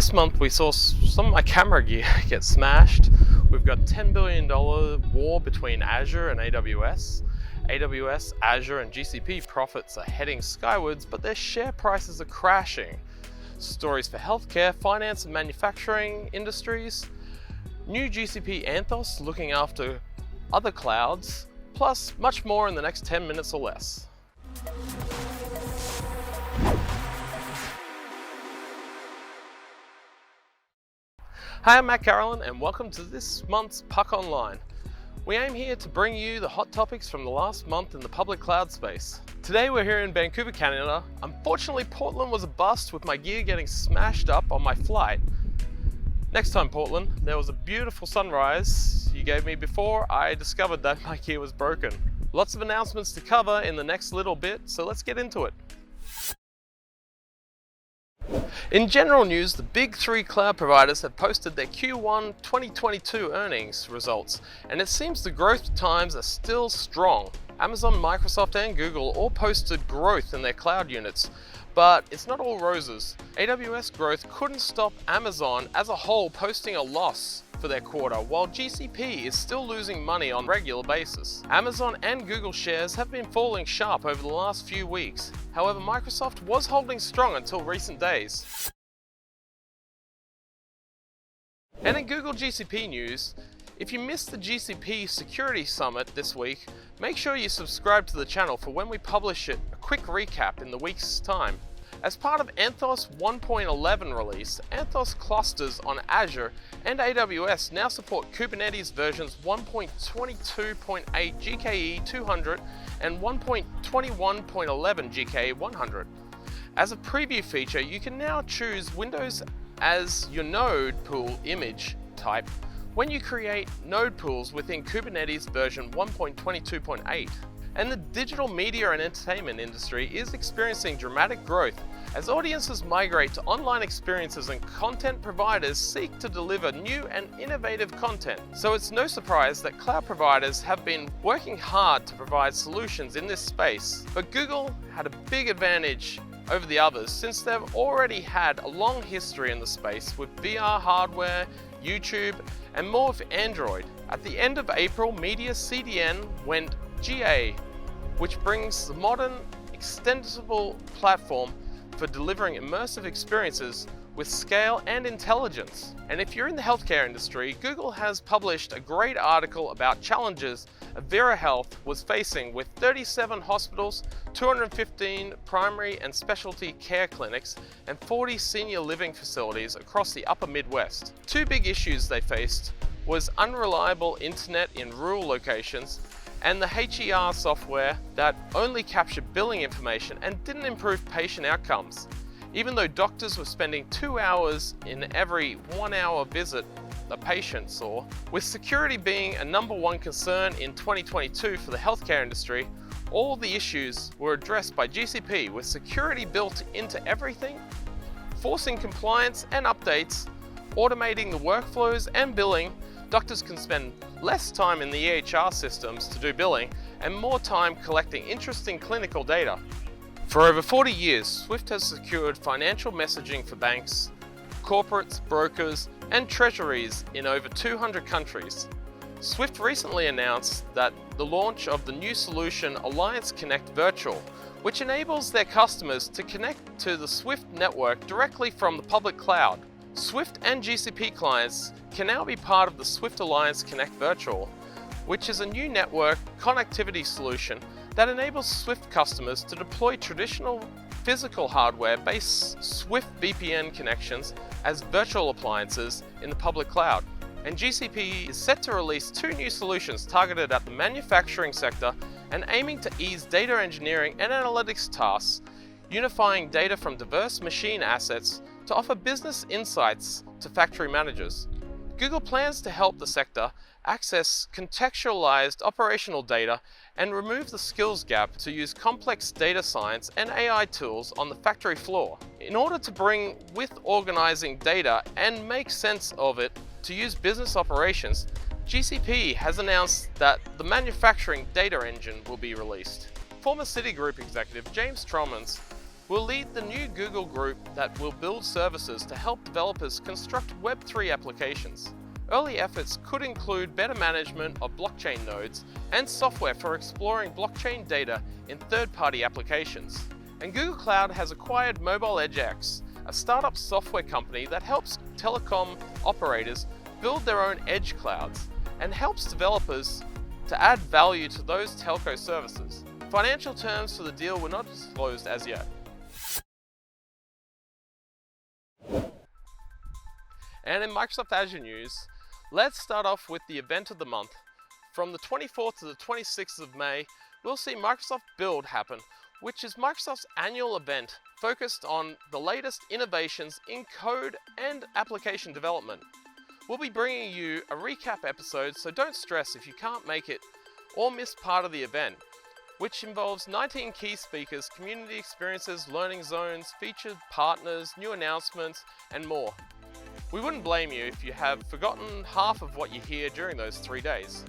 This month we saw some of my camera gear get smashed. We've got $10 billion war between Azure and AWS. AWS, Azure and GCP profits are heading skywards, but their share prices are crashing. Stories for healthcare, finance and manufacturing industries. New GCP Anthos looking after other clouds, plus much more in the next 10 minutes or less. Hi, I'm Matt Carolan and welcome to this month's Puck Online. We aim here to bring you the hot topics from the last month in the public cloud space. Today we're here in Vancouver, Canada. Unfortunately, Portland was a bust with my gear getting smashed up on my flight. Next time, Portland, there was a beautiful sunrise you gave me before I discovered that my gear was broken. Lots of announcements to cover in the next little bit, so let's get into it. In general news, the big three cloud providers have posted their Q1 2022 earnings results, and it seems the growth times are still strong. Amazon, Microsoft and Google all posted growth in their cloud units, but it's not all roses. AWS growth couldn't stop Amazon as a whole posting a loss for their quarter, while GCP is still losing money on a regular basis. Amazon and Google shares have been falling sharp over the last few weeks. However, Microsoft was holding strong until recent days. And in Google GCP news, if you missed the GCP Security Summit this week, make sure you subscribe to the channel for when we publish it, a quick recap in the week's time. As part of Anthos 1.11 release, Anthos clusters on Azure and AWS now support Kubernetes versions 1.22.8 GKE 200 and 1.21.11 GKE 100. As a preview feature, you can now choose Windows as your node pool image type when you create node pools within Kubernetes version 1.22.8. And the digital media and entertainment industry is experiencing dramatic growth as audiences migrate to online experiences and content providers seek to deliver new and innovative content. So it's no surprise that cloud providers have been working hard to provide solutions in this space. But Google had a big advantage over the others since they've already had a long history in the space with VR hardware, YouTube, and more for Android. At the end of April, Media CDN went GA, which brings the modern extensible platform for delivering immersive experiences with scale and intelligence. And if you're in the healthcare industry, Google has published a great article about challenges Avera Health was facing with 37 hospitals, 215 primary and specialty care clinics, and 40 senior living facilities across the upper Midwest. Two big issues they faced was unreliable internet in rural locations and the HER software that only captured billing information and didn't improve patient outcomes, even though doctors were spending 2 hours in every 1 hour visit a patient saw. With security being a #1 concern in 2022 for the healthcare industry, all the issues were addressed by GCP with security built into everything, forcing compliance and updates, automating the workflows and billing. Doctors can spend less time in the EHR systems to do billing and more time collecting interesting clinical data. For over 40 years, Swift has secured financial messaging for banks, corporates, brokers, and treasuries in over 200 countries. Swift recently announced that the launch of the new solution Alliance Connect Virtual, which enables their customers to connect to the Swift network directly from the public cloud. Swift and GCP clients can now be part of the Swift Alliance Connect Virtual, which is a new network connectivity solution that enables Swift customers to deploy traditional physical hardware-based Swift VPN connections as virtual appliances in the public cloud. And GCP is set to release 2 new solutions targeted at the manufacturing sector and aiming to ease data engineering and analytics tasks, unifying data from diverse machine assets to offer business insights to factory managers. Google plans to help the sector access contextualized operational data and remove the skills gap to use complex data science and AI tools on the factory floor. In order to bring with organizing data and make sense of it to use business operations, GCP has announced that the manufacturing data engine will be released. Former Citigroup executive James Trommans will lead the new Google group that will build services to help developers construct Web3 applications. Early efforts could include better management of blockchain nodes and software for exploring blockchain data in third-party applications. And Google Cloud has acquired Mobile Edge X, a startup software company that helps telecom operators build their own edge clouds and helps developers to add value to those telco services. Financial terms for the deal were not disclosed as yet. And in Microsoft Azure news, let's start off with the event of the month. From the 24th to the 26th of May, we'll see Microsoft Build happen, which is Microsoft's annual event focused on the latest innovations in code and application development. We'll be bringing you a recap episode, so don't stress if you can't make it or miss part of the event, which involves 19 key speakers, community experiences, learning zones, featured partners, new announcements, and more. We wouldn't blame you if you have forgotten half of what you hear during those 3 days.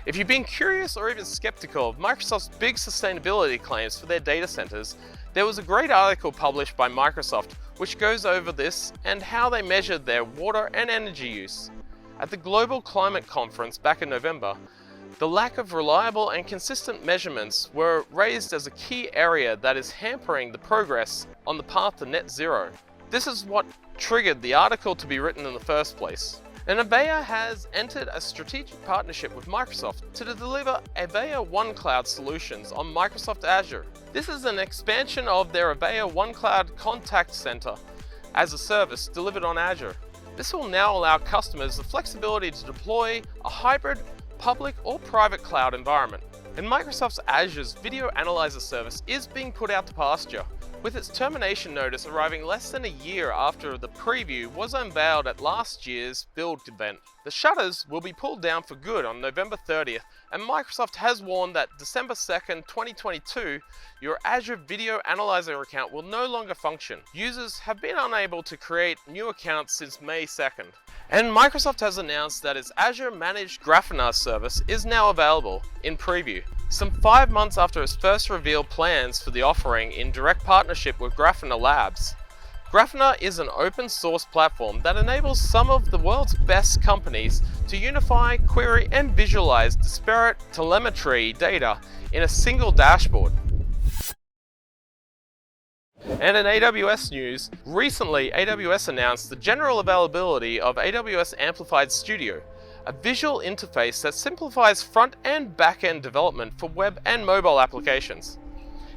If you've been curious or even skeptical of Microsoft's big sustainability claims for their data centers, there was a great article published by Microsoft which goes over this and how they measured their water and energy use. At the Global Climate Conference back in November, the lack of reliable and consistent measurements were raised as a key area that is hampering the progress on the path to net zero. This is what triggered the article to be written in the first place. And Avaya has entered a strategic partnership with Microsoft to deliver Avaya OneCloud solutions on Microsoft Azure. This is an expansion of their Avaya OneCloud Contact Center as a service delivered on Azure. This will now allow customers the flexibility to deploy a hybrid public or private cloud environment. And Microsoft's Azure's Video Analyzer service is being put out to pasture, with its termination notice arriving less than a year after the preview was unveiled at last year's Build event. The shutters will be pulled down for good on November 30th, and Microsoft has warned that December 2nd, 2022, your Azure Video Analyzer account will no longer function. Users have been unable to create new accounts since May 2nd. And Microsoft has announced that its Azure Managed Grafana service is now available in preview, some 5 months after its first revealed plans for the offering in direct partnership with Grafana Labs. Grafana is an open source platform that enables some of the world's best companies to unify, query, and visualize disparate telemetry data in a single dashboard. And in AWS news, recently AWS announced the general availability of AWS Amplify Studio, a visual interface that simplifies front and back end development for web and mobile applications.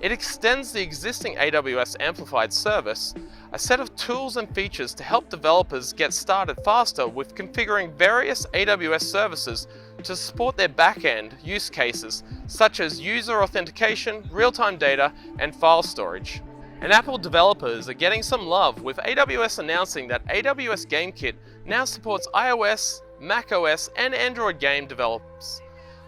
It extends the existing AWS Amplified service, a set of tools and features to help developers get started faster with configuring various AWS services to support their back-end use cases such as user authentication, real-time data, and file storage. And Apple developers are getting some love, with AWS announcing that AWS GameKit now supports iOS, macOS, and Android game developers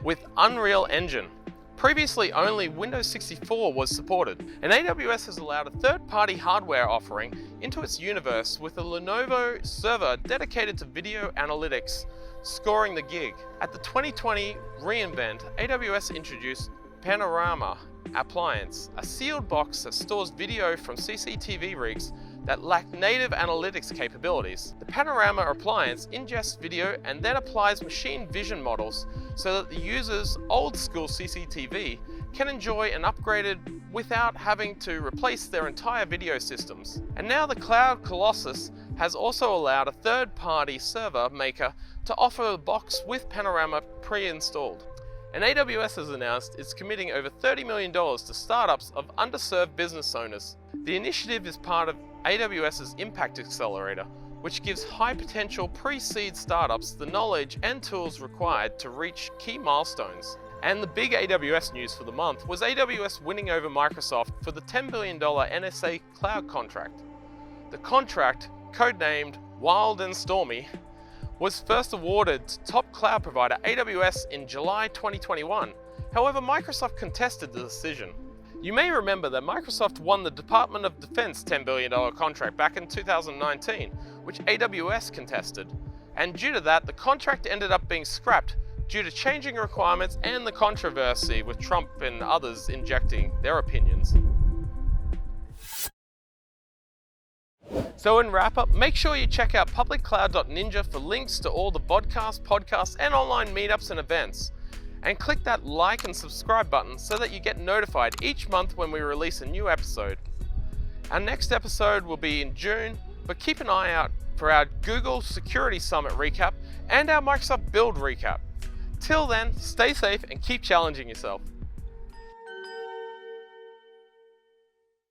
with Unreal Engine. Previously, only Windows 64 was supported, and AWS has allowed a third-party hardware offering into its universe with a Lenovo server dedicated to video analytics, scoring the gig. At the 2020 reInvent, AWS introduced Panorama Appliance, a sealed box that stores video from CCTV rigs that lack native analytics capabilities. The Panorama appliance ingests video and then applies machine vision models so that the user's old-school CCTV can enjoy an upgraded without having to replace their entire video systems. And now the Cloud Colossus has also allowed a third-party server maker to offer a box with Panorama pre-installed. And AWS has announced it's committing over $30 million to startups of underserved business owners. The initiative is part of AWS's Impact Accelerator, which gives high-potential pre-seed startups the knowledge and tools required to reach key milestones. And the big AWS news for the month was AWS winning over Microsoft for the $10 billion NSA cloud contract. The contract, codenamed Wild and Stormy, was first awarded to top cloud provider AWS in July 2021. However, Microsoft contested the decision. You may remember that Microsoft won the Department of Defense $10 billion contract back in 2019, which AWS contested. And due to that, the contract ended up being scrapped due to changing requirements and the controversy with Trump and others injecting their opinions. So in wrap-up, make sure you check out publiccloud.ninja for links to all the vodcasts, podcasts, and online meetups and events. And click that like and subscribe button so that you get notified each month when we release a new episode. Our next episode will be in June, but keep an eye out for our Google Security Summit recap and our Microsoft Build recap. Till then, stay safe and keep challenging yourself.